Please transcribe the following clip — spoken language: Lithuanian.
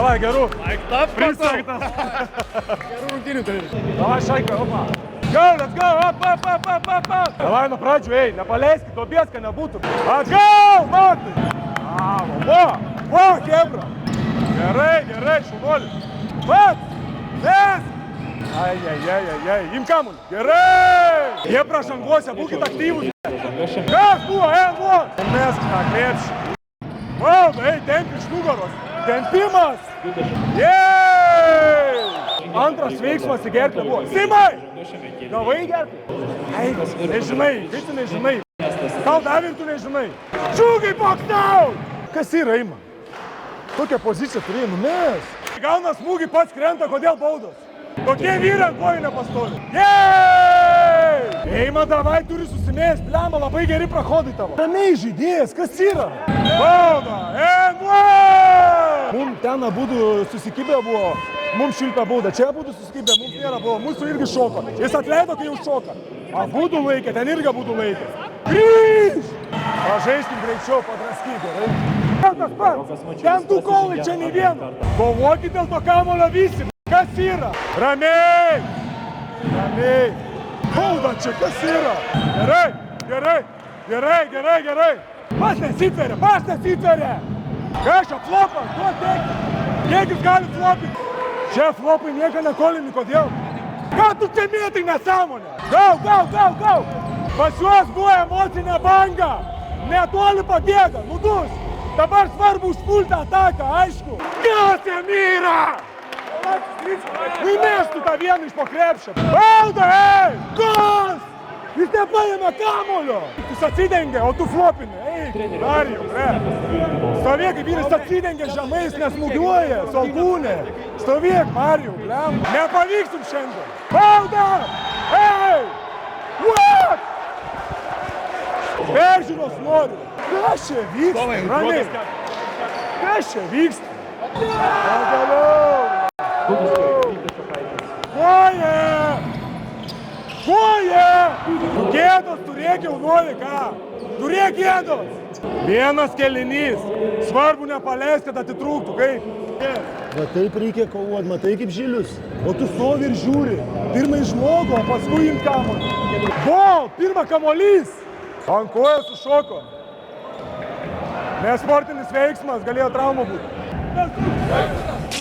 Davai, gerų. Prisakta. Gerų rungtynių turi. Davai, Šaika, opa. Go, let's go, up. Davai, nuo pradžių, ei, nepaleiskit, duobės, kad nebūtų. Atgal, Matai. Va, kebra. Gerai, šaunuolis. Pats, nes. Ai, imk kamuolį. Gerai. Jie prašanguose, būkit aktyvūs. Kas buvo, buvo. Mesk tą krepšį. Valda, ei, tempi iš nugaros. Tempimas. Jej. Antras veiksmas į gerklę buvo. Simai. Gavai gerklę? Ei, nežinai, visi nežinai. Tau davė ir tu nežinai. Čiūgai paktau. Kas yra, Ima? Tokią poziciją turėjai numės. Gauna smūgį, pats krenta, kodėl baudos? Tokie vyrai ant kojų nepastovi. Jej! Eima, davai, turi susimės, blema, labai geri prahodai tavo. Ramiai žaidėjas, kas yra? Bauda, Mum ten abudu susikibę buvo, mums šilpė bauda. Čia abudu susikibę, mums nėra buvo, mūsų irgi šoko. Jis atleido, kai jau šoka. Abudu laikė, ten irgi abudu laikė. Grįž! Pažaiskim greičiau, padraskyk, gerai? Tas pats, ten du kolai, čia nei vieno. Kovokit dėl to kamulio visi. Kas yra? Ramiai! Bauda čia, kas yra? Gerai. Pas nesitveria. Kas čia flopas? Duot tekis. Kiek jis gali flopinti? Čia flopai nieko nekolimi, kodėl? Ką tu čia mėtai nesąmonę? Go! Pas juos buvo emocinė banga. Netoli pabėga, nudus. Dabar svarbu užpulti ataką, aišku. Kas jam yra? Įmestų tą vieną iš po krepšio. Bauda, ei! Kas? Jis nepaėmė kamulio. Jis atsidengia, o tu flopini. Ei, Darijau, Stovėk, kaip vyras atsidengia žemai, jis nesmūgiuoja, salkūnė. Stovėk, Marijau, blem. Nepavyksim šiandien. Bauda! Ei! What? Peržiūros noriu. Kas čia vyksta? Ramiai. Kas čia vyksta? Pagaliau. Koja! Gėdos, turėk jaunuolį, ką? Turėk gėdos! Vienas kėlinys. Svarbu nepaleist, kad atitrūktų, kaip? Va taip reikia kovoti, matai kaip Žilius. O tu stovi ir žiūri. Pirmai žmogų, o paskui imt kamuolį. Bol! Pirma kamuolys! Ant kojos sušoko. Nesportinis veiksmas, galėjo trauma būti.